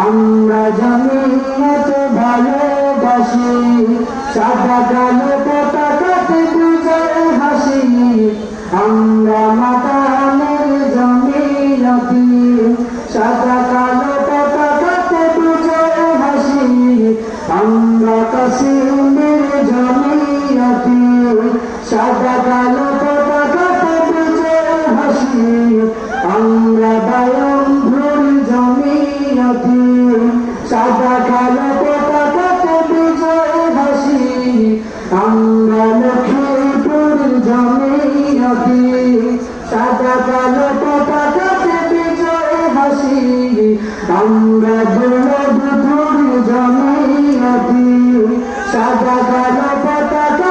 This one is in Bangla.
আমরা জমিয়ত ভালোবাসি, সাদা কালো পতাকাতে বিজয় হাসি। আমরা মাতানের জমিয়তি, সাদা কালো পতাকাতে বিজয় হাসি। আমরা কাসিমের জমিয়তি, সাদা কালো পতাকাতে বিজয় হাসি। আমরা বায়নধুর জমিয়তি, সাদা কালো পতাকাতে বিজয় হাসি। আমরা লক্ষ্মীপুর জমিয়তি, সাদা কালো পতাকাতে বিজয় হাসি। আমরা